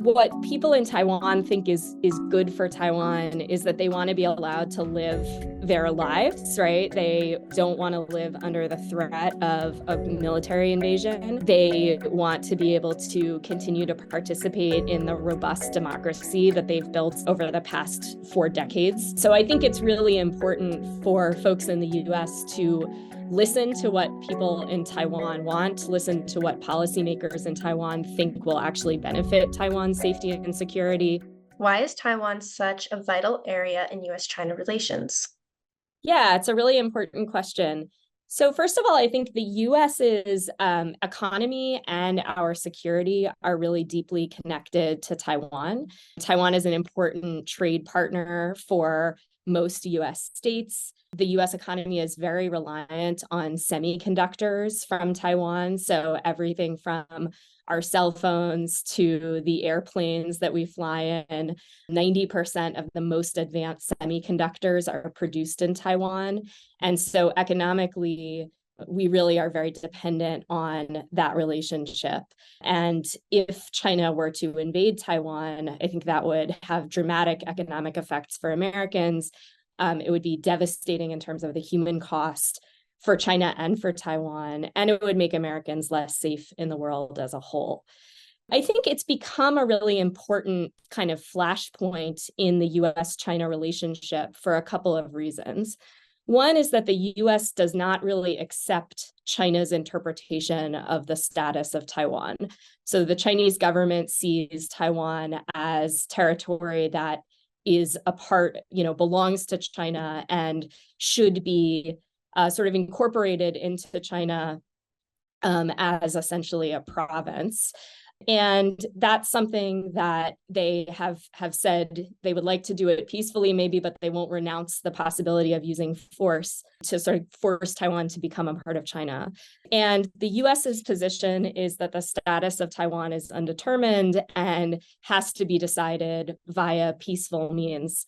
what people in Taiwan think is good for Taiwan is that they want to be allowed to live their lives, right? They don't want to live under the threat of a military invasion. They want to be able to continue to participate in the robust democracy that they've built over the past 4 decades. So I think it's really important for folks in the U.S. to listen to what people in Taiwan want, listen to what policymakers in Taiwan think will actually benefit Taiwan's safety and security. Why is Taiwan such a vital area in U.S.-China relations? Yeah, it's a really important question. So first of all, I think the U.S.'s economy and our security are really deeply connected to Taiwan. Taiwan is an important trade partner for most U.S. states. The U.S. economy is very reliant on semiconductors from Taiwan. So everything from our cell phones to the airplanes that we fly in, 90% of the most advanced semiconductors are produced in Taiwan. And so economically, we really are very dependent on that relationship. And if China were to invade Taiwan, I think that would have dramatic economic effects for Americans. It would be devastating in terms of the human cost for China and for Taiwan, and it would make Americans less safe in the world as a whole. I think it's become a really important kind of flashpoint in the U.S.-China relationship for a couple of reasons. One is that the U.S. does not really accept China's interpretation of the status of Taiwan. So the Chinese government sees Taiwan as territory that is a part, belongs to China and should be sort of incorporated into China as essentially a province. And that's something that they have said they would like to do it peacefully, maybe, but they won't renounce the possibility of using force to sort of force Taiwan to become a part of China. And the US's position is that the status of Taiwan is undetermined and has to be decided via peaceful means.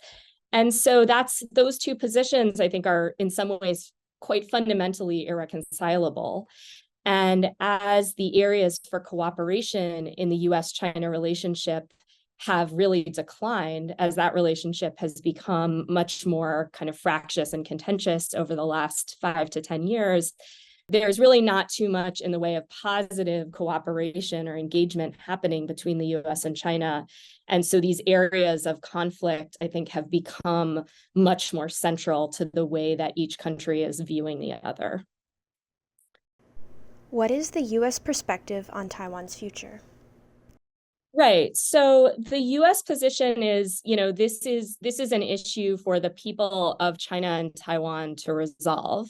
And so those two positions, I think, are in some ways quite fundamentally irreconcilable. And as the areas for cooperation in the U.S.-China relationship have really declined, as that relationship has become much more kind of fractious and contentious over the last 5 to 10 years, there's really not too much in the way of positive cooperation or engagement happening between the U.S. and China. And so these areas of conflict, I think, have become much more central to the way that each country is viewing the other. What is the U.S. perspective on Taiwan's future? Right. So the U.S. position is, this is an issue for the people of China and Taiwan to resolve.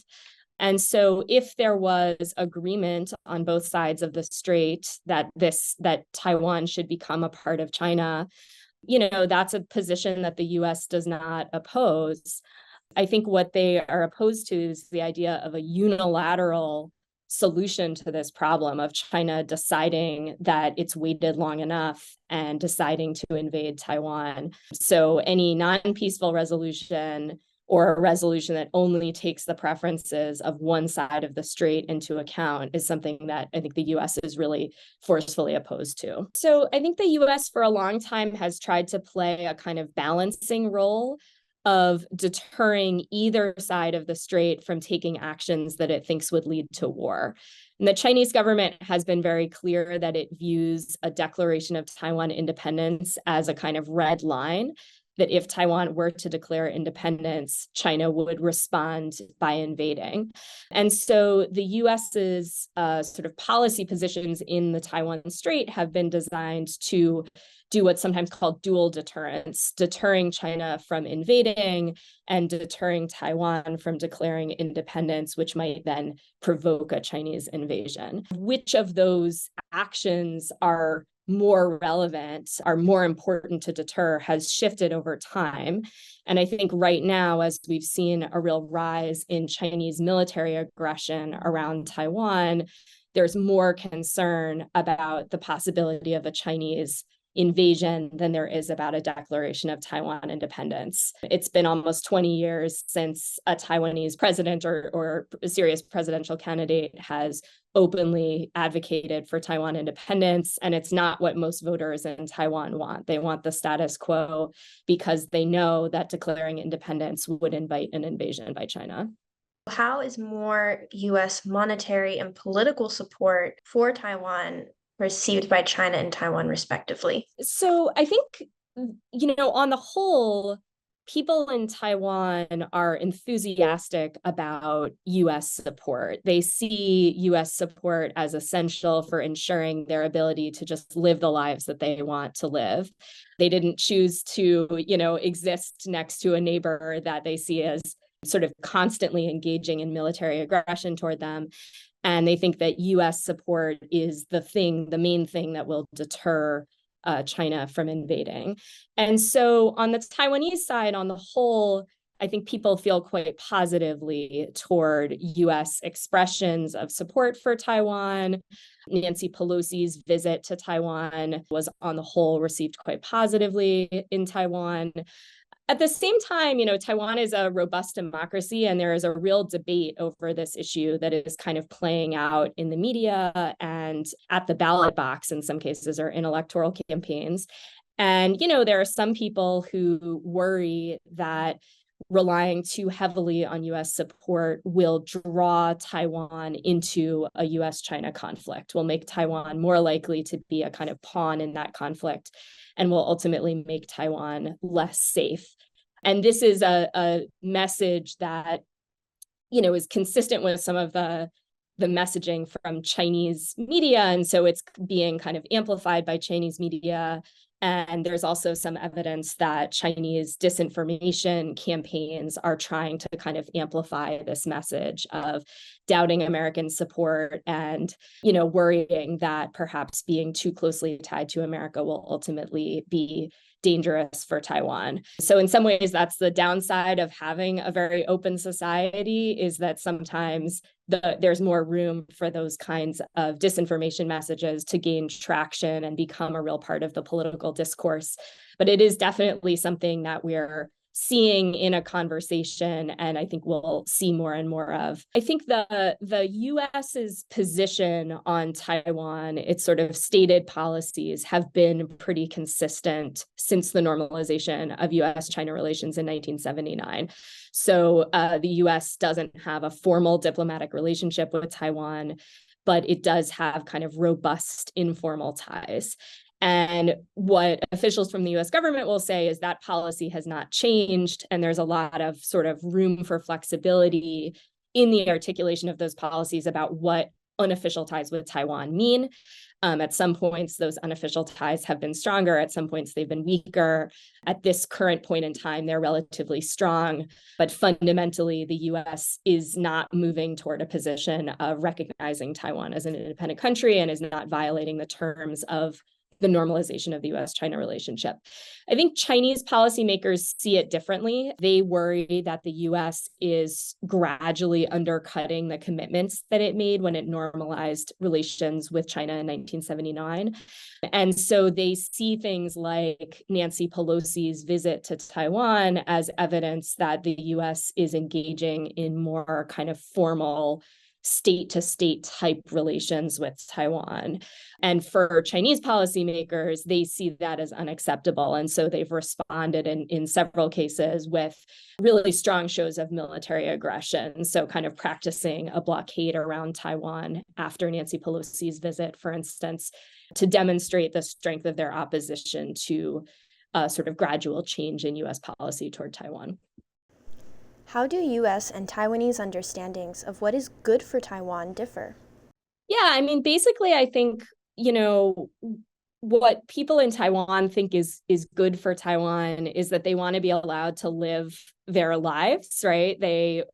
And so if there was agreement on both sides of the strait that Taiwan should become a part of China, that's a position that the U.S. does not oppose. I think what they are opposed to is the idea of a unilateral solution to this problem of China deciding that it's waited long enough and deciding to invade Taiwan. So any non-peaceful resolution or a resolution that only takes the preferences of one side of the strait into account is something that I think the U.S. is really forcefully opposed to. So I think the U.S. for a long time has tried to play a kind of balancing role of deterring either side of the strait from taking actions that it thinks would lead to war. And the Chinese government has been very clear that it views a declaration of Taiwan independence as a kind of red line, that if Taiwan were to declare independence, China would respond by invading. And so the US's sort of policy positions in the Taiwan Strait have been designed to do what's sometimes called dual deterrence, deterring China from invading and deterring Taiwan from declaring independence, which might then provoke a Chinese invasion. Which of those actions are more relevant, are more important to deter, has shifted over time. And I think right now, as we've seen a real rise in Chinese military aggression around Taiwan, there's more concern about the possibility of a Chinese invasion than there is about a declaration of Taiwan independence. It's been almost 20 years since a Taiwanese president or a serious presidential candidate has openly advocated for Taiwan independence. And it's not what most voters in Taiwan want. They want the status quo because they know that declaring independence would invite an invasion by China. How is more U.S. monetary and political support for Taiwan received by China and Taiwan, respectively? So I think, on the whole, people in Taiwan are enthusiastic about U.S. support. They see U.S. support as essential for ensuring their ability to just live the lives that they want to live. They didn't choose to, exist next to a neighbor that they see as sort of constantly engaging in military aggression toward them. And they think that U.S. support is the main thing that will deter China from invading. And so on the Taiwanese side, on the whole, I think people feel quite positively toward U.S. expressions of support for Taiwan. Nancy Pelosi's visit to Taiwan was, on the whole, received quite positively in Taiwan. At the same time, Taiwan is a robust democracy, and there is a real debate over this issue that is kind of playing out in the media and at the ballot box in some cases, or in electoral campaigns. And, there are some people who worry that relying too heavily on U.S. support will draw Taiwan into a U.S. China conflict, will make Taiwan more likely to be a kind of pawn in that conflict, and will ultimately make Taiwan less safe. And this is a message that, is consistent with some of the messaging from Chinese media. And so it's being kind of amplified by Chinese media. And there's also some evidence that Chinese disinformation campaigns are trying to kind of amplify this message of doubting American support and, worrying that perhaps being too closely tied to America will ultimately be dangerous for Taiwan. So in some ways, that's the downside of having a very open society, is that sometimes there's more room for those kinds of disinformation messages to gain traction and become a real part of the political discourse. But it is definitely something that we're seeing in a conversation, and I think we'll see more and more of. I think the US's position on Taiwan, its sort of stated policies, have been pretty consistent since the normalization of U.S.-China relations in 1979. So the U.S. doesn't have a formal diplomatic relationship with Taiwan, but it does have kind of robust informal ties. And what officials from the U.S. government will say is that policy has not changed, and there's a lot of sort of room for flexibility in the articulation of those policies about what unofficial ties with Taiwan mean. At some points, those unofficial ties have been stronger. At some points, they've been weaker. At this current point in time, they're relatively strong. But fundamentally, the U.S. is not moving toward a position of recognizing Taiwan as an independent country and is not violating the terms of the normalization of the U.S.-China relationship. I think Chinese policymakers see it differently. They worry that the U.S. is gradually undercutting the commitments that it made when it normalized relations with China in 1979. And so they see things like Nancy Pelosi's visit to Taiwan as evidence that the U.S. is engaging in more kind of formal state-to-state type relations with Taiwan. And for Chinese policymakers, they see that as unacceptable. And so they've responded in several cases with really strong shows of military aggression. So kind of practicing a blockade around Taiwan after Nancy Pelosi's visit, for instance, to demonstrate the strength of their opposition to a sort of gradual change in U.S. policy toward Taiwan. How do U.S. and Taiwanese understandings of what is good for Taiwan differ? Yeah, I mean, basically, I think, what people in Taiwan think is good for Taiwan is that they want to be allowed to live their lives, right? They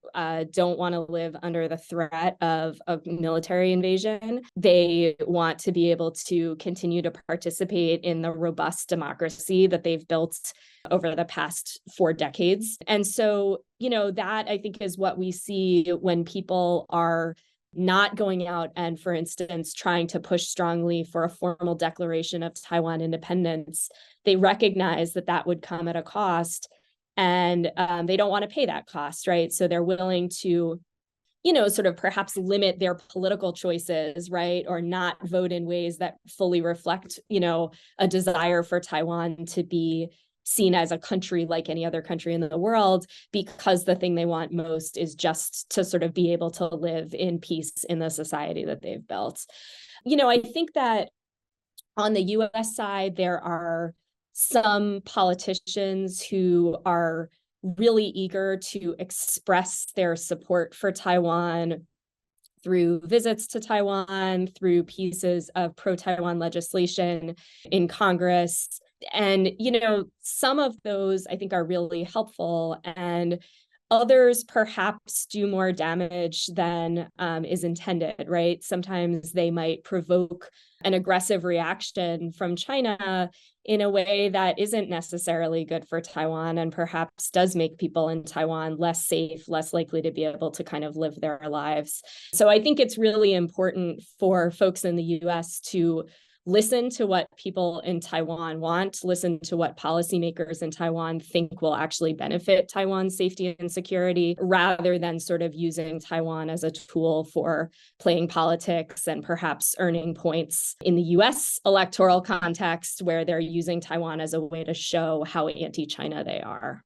don't want to live under the threat of a military invasion. They want to be able to continue to participate in the robust democracy that they've built over the past 4 decades. And so, that I think is what we see when people are not going out and, for instance, trying to push strongly for a formal declaration of Taiwan independence. They recognize that that would come at a cost, and they don't want to pay that cost, right? So they're willing to, sort of perhaps limit their political choices, right? Or not vote in ways that fully reflect, a desire for Taiwan to be seen as a country like any other country in the world, because the thing they want most is just to sort of be able to live in peace in the society that they've built. I think that on the US side, there are some politicians who are really eager to express their support for Taiwan through visits to Taiwan, through pieces of pro-Taiwan legislation in Congress. And, some of those I think are really helpful, and others perhaps do more damage than is intended, right? Sometimes they might provoke an aggressive reaction from China in a way that isn't necessarily good for Taiwan, and perhaps does make people in Taiwan less safe, less likely to be able to kind of live their lives. So I think it's really important for folks in the US to listen to what people in Taiwan want, listen to what policymakers in Taiwan think will actually benefit Taiwan's safety and security, rather than sort of using Taiwan as a tool for playing politics and perhaps earning points in the US electoral context, where they're using Taiwan as a way to show how anti-China they are.